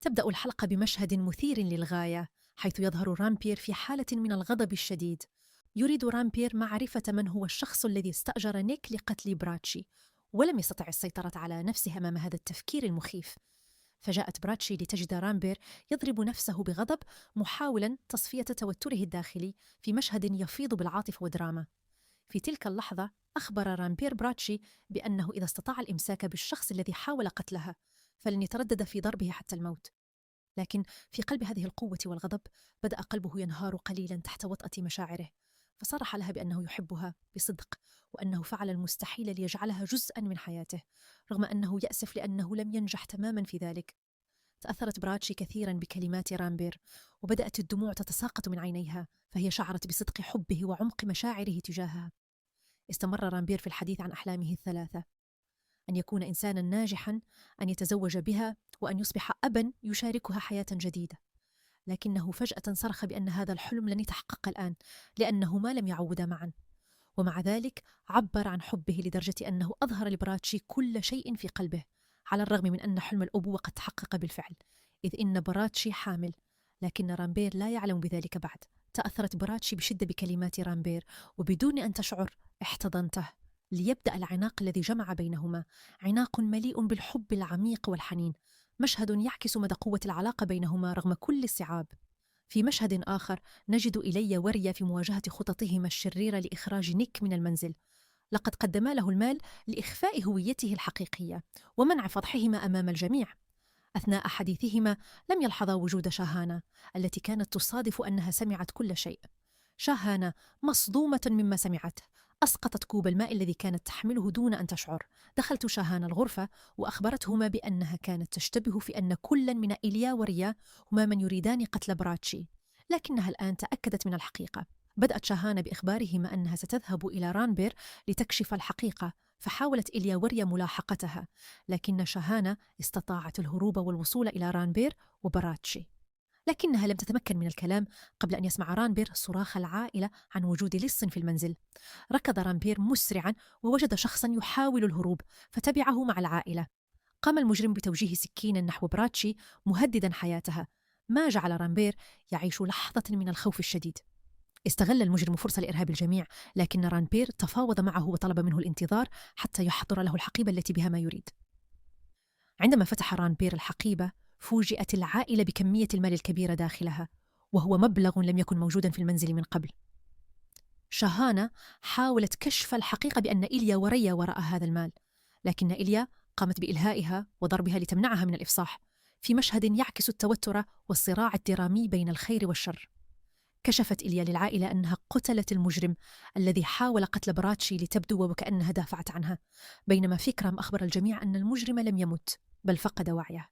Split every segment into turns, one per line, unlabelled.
تبدأ الحلقة بمشهد مثير للغاية، حيث يظهر رامبير في حالة من الغضب الشديد. يريد رامبير معرفة من هو الشخص الذي استأجر نيك لقتل براتشي، ولم يستطع السيطرة على نفسه أمام هذا التفكير المخيف. فجاءت براتشي لتجد رامبير يضرب نفسه بغضب، محاولا تصفية توتره الداخلي في مشهد يفيض بالعاطفة والدراما. في تلك اللحظة أخبر رامبير براتشي بأنه إذا استطاع الإمساك بالشخص الذي حاول قتلها فلن يتردد في ضربه حتى الموت. لكن في قلب هذه القوة والغضب بدأ قلبه ينهار قليلا تحت وطأة مشاعره، فصرح لها بأنه يحبها بصدق، وأنه فعل المستحيل ليجعلها جزءا من حياته، رغم أنه يأسف لأنه لم ينجح تماما في ذلك. تأثرت براتشي كثيرا بكلمات رامبير، وبدأت الدموع تتساقط من عينيها، فهي شعرت بصدق حبه وعمق مشاعره تجاهها. استمر رامبير في الحديث عن أحلامه الثلاثة: أن يكون إنسانا ناجحا، أن يتزوج بها، وأن يصبح أبا يشاركها حياة جديدة. لكنه فجأة صرخ بأن هذا الحلم لن يتحقق الآن، لأنهما لم يعودا معا. ومع ذلك عبر عن حبه لدرجة أنه أظهر لبراتشي كل شيء في قلبه، على الرغم من أن حلم الأبوة قد تحقق بالفعل، إذ إن براتشي حامل. لكن رامبير لا يعلم بذلك بعد. تأثرت براتشي بشدة بكلمات رامبير، وبدون أن تشعر احتضنته ليبدأ العناق الذي جمع بينهما، عناق مليء بالحب العميق والحنين، مشهد يعكس مدى قوة العلاقة بينهما رغم كل الصعاب. في مشهد آخر نجد إيليا وريا في مواجهة خططهما الشريرة لإخراج نيك من المنزل. لقد قدما له المال لإخفاء هويته الحقيقية ومنع فضحهما أمام الجميع. أثناء حديثهما لم يلحظا وجود شاهانة التي كانت تصادف أنها سمعت كل شيء. شاهانة مصدومة مما سمعته أسقطت كوب الماء الذي كانت تحمله دون أن تشعر. دخلت شاهانة الغرفة وأخبرتهما بأنها كانت تشتبه في أن كلا من إيليا وريا هما من يريدان قتل براتشي، لكنها الآن تأكدت من الحقيقة. بدأت شاهانة بإخبارهما أنها ستذهب إلى رامبير لتكشف الحقيقة، فحاولت إيليا وريا ملاحقتها، لكن شاهانة استطاعت الهروب والوصول إلى رامبير وبراتشي. لكنها لم تتمكن من الكلام قبل أن يسمع رامبير صراخ العائلة عن وجود لص في المنزل. ركض رامبير مسرعا ووجد شخصا يحاول الهروب، فتبعه مع العائلة. قام المجرم بتوجيه سكينا نحو براتشي مهددا حياتها، ما جعل رامبير يعيش لحظة من الخوف الشديد. استغل المجرم فرصة لإرهاب الجميع، لكن رامبير تفاوض معه وطلب منه الانتظار حتى يحضر له الحقيبة التي بها ما يريد. عندما فتح رامبير الحقيبة فوجئت العائلة بكمية المال الكبيرة داخلها، وهو مبلغ لم يكن موجودا في المنزل من قبل. شاهانة حاولت كشف الحقيقة بأن إيليا وريا وراء هذا المال، لكن إيليا قامت بإلهائها وضربها لتمنعها من الإفصاح، في مشهد يعكس التوتر والصراع الدرامي بين الخير والشر. كشفت إيليا للعائلة أنها قتلت المجرم الذي حاول قتل براتشي لتبدو وكأنها دافعت عنها، بينما فيكرام أخبر الجميع أن المجرم لم يمت بل فقد وعيه.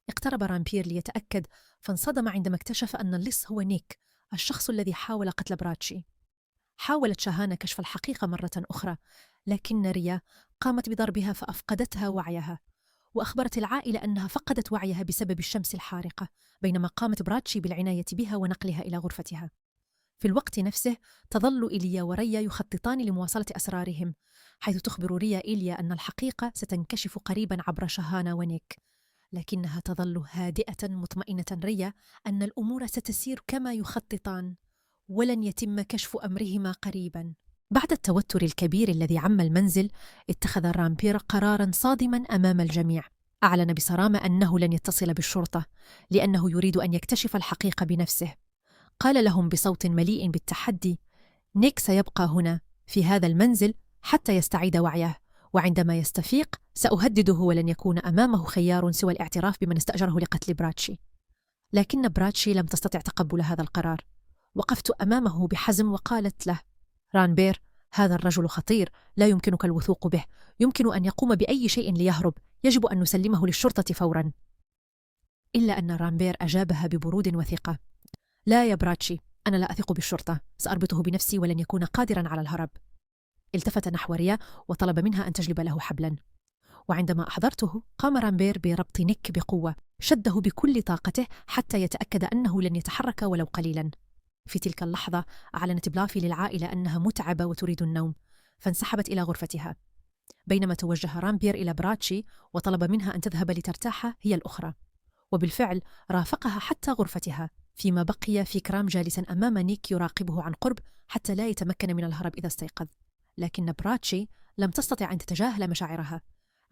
اقترب رامبير ليتأكد، فانصدم عندما اكتشف أن اللص هو نيك، الشخص الذي حاول قتل براتشي. حاولت شاهانة كشف الحقيقة مرة أخرى، لكن ريا قامت بضربها فأفقدتها وعيها، وأخبرت العائلة أنها فقدت وعيها بسبب الشمس الحارقة، بينما قامت براتشي بالعناية بها ونقلها إلى غرفتها. في الوقت نفسه تظل إيليا وريا يخططان لمواصلة أسرارهم، حيث تخبر ريا إيليا أن الحقيقة ستنكشف قريبا عبر شاهانة ونيك، لكنها تظل هادئة مطمئنة ريا أن الأمور ستسير كما يخططان ولن يتم كشف أمرهما قريبا. بعد التوتر الكبير الذي عم المنزل، اتخذ رامبير قرارا صادما أمام الجميع. أعلن بصرامة أنه لن يتصل بالشرطة لأنه يريد أن يكتشف الحقيقة بنفسه. قال لهم بصوت مليء بالتحدي: نيك سيبقى هنا في هذا المنزل حتى يستعيد وعيه، وعندما يستفيق سأهدده ولن يكون أمامه خيار سوى الاعتراف بمن استأجره لقتل براتشي. لكن براتشي لم تستطع تقبل هذا القرار. وقفت أمامه بحزم وقالت له: رامبير، هذا الرجل خطير، لا يمكنك الوثوق به، يمكن أن يقوم بأي شيء ليهرب، يجب أن نسلمه للشرطة فورا. إلا أن رامبير أجابها ببرود وثقة: لا يا براتشي، أنا لا أثق بالشرطة، سأربطه بنفسي ولن يكون قادرا على الهرب. التفت نحو ريا وطلب منها أن تجلب له حبلا، وعندما أحضرته قام رامبير بربط نيك بقوة، شده بكل طاقته حتى يتأكد أنه لن يتحرك ولو قليلا. في تلك اللحظة أعلنت بلافي للعائلة أنها متعبة وتريد النوم، فانسحبت إلى غرفتها، بينما توجه رامبير إلى براتشي وطلب منها أن تذهب لترتاح هي الأخرى. وبالفعل رافقها حتى غرفتها، فيما بقي فيكرام جالسا أمام نيك يراقبه عن قرب حتى لا يتمكن من الهرب إذا استيقظ. لكن براتشي لم تستطع أن تتجاهل مشاعرها.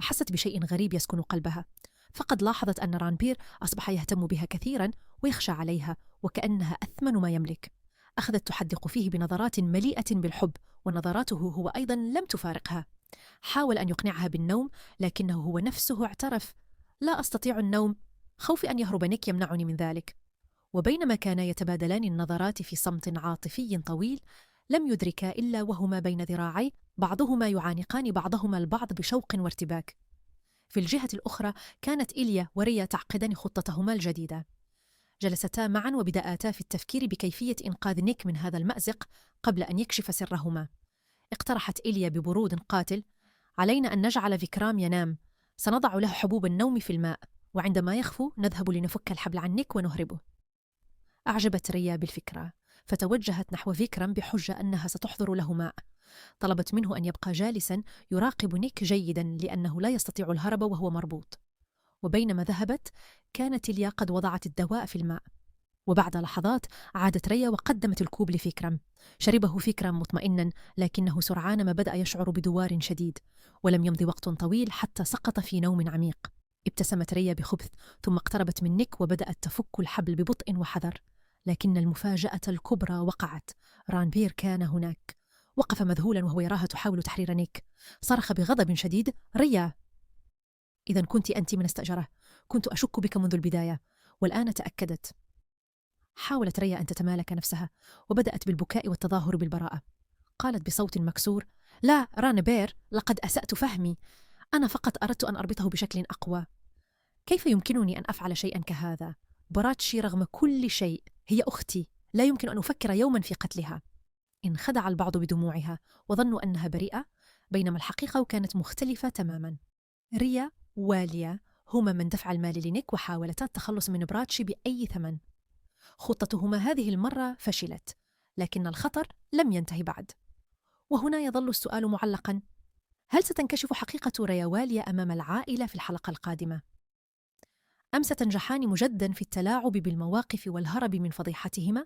أحست بشيء غريب يسكن قلبها، فقد لاحظت أن رانبير أصبح يهتم بها كثيرا ويخشى عليها وكأنها أثمن ما يملك. أخذت تحدق فيه بنظرات مليئة بالحب، ونظراته هو أيضا لم تفارقها. حاول أن يقنعها بالنوم، لكنه هو نفسه اعترف: لا أستطيع النوم، خوفي أن يهرب نيك يمنعني من ذلك. وبينما كانا يتبادلان النظرات في صمت عاطفي طويل، لم يدركا إلا وهما بين ذراعي بعضهما يعانقان بعضهما البعض بشوق وارتباك. في الجهة الأخرى كانت إيليا وريا تعقدان خطتهما الجديدة. جلستا معا وبدأتا في التفكير بكيفية إنقاذ نيك من هذا المأزق قبل أن يكشف سرهما. اقترحت إيليا ببرود قاتل: علينا أن نجعل فيكرام ينام، سنضع له حبوب النوم في الماء، وعندما يخفو نذهب لنفك الحبل عن نيك ونهربه. أعجبت ريا بالفكرة، فتوجهت نحو فيكرام بحجة أنها ستحضر له ماء. طلبت منه أن يبقى جالسا يراقب نيك جيدا لأنه لا يستطيع الهرب وهو مربوط. وبينما ذهبت كانت إيليا قد وضعت الدواء في الماء. وبعد لحظات عادت ريا وقدمت الكوب لفيكرام. شربه فيكرام مطمئنا، لكنه سرعان ما بدأ يشعر بدوار شديد، ولم يمضي وقت طويل حتى سقط في نوم عميق. ابتسمت ريا بخبث، ثم اقتربت من نيك وبدأت تفك الحبل ببطء وحذر. لكن المفاجأة الكبرى وقعت. رانبير كان هناك، وقف مذهولا وهو يراها تحاول تحرير نيك. صرخ بغضب شديد: ريا، إذا كنت أنت من استأجره، كنت أشك بك منذ البداية، والآن تأكدت. حاولت ريا أن تتمالك نفسها، وبدأت بالبكاء والتظاهر بالبراءة. قالت بصوت مكسور: لا رانبير، لقد أسأت فهمي، أنا فقط أردت أن أربطه بشكل أقوى. كيف يمكنني أن أفعل شيئا كهذا؟ براتشي رغم كل شيء هي أختي، لا يمكن أن أفكر يوما في قتلها. انخدع البعض بدموعها وظنوا أنها بريئة، بينما الحقيقة كانت مختلفة تماما. ريا واليا هما من دفع المال لنيك وحاولتا التخلص من براتشي بأي ثمن. خطتهما هذه المرة فشلت، لكن الخطر لم ينتهي بعد. وهنا يظل السؤال معلقا: هل ستنكشف حقيقة ريا واليا أمام العائلة في الحلقة القادمة؟ أم ستنجحان مجدا في التلاعب بالمواقف والهرب من فضيحتهما؟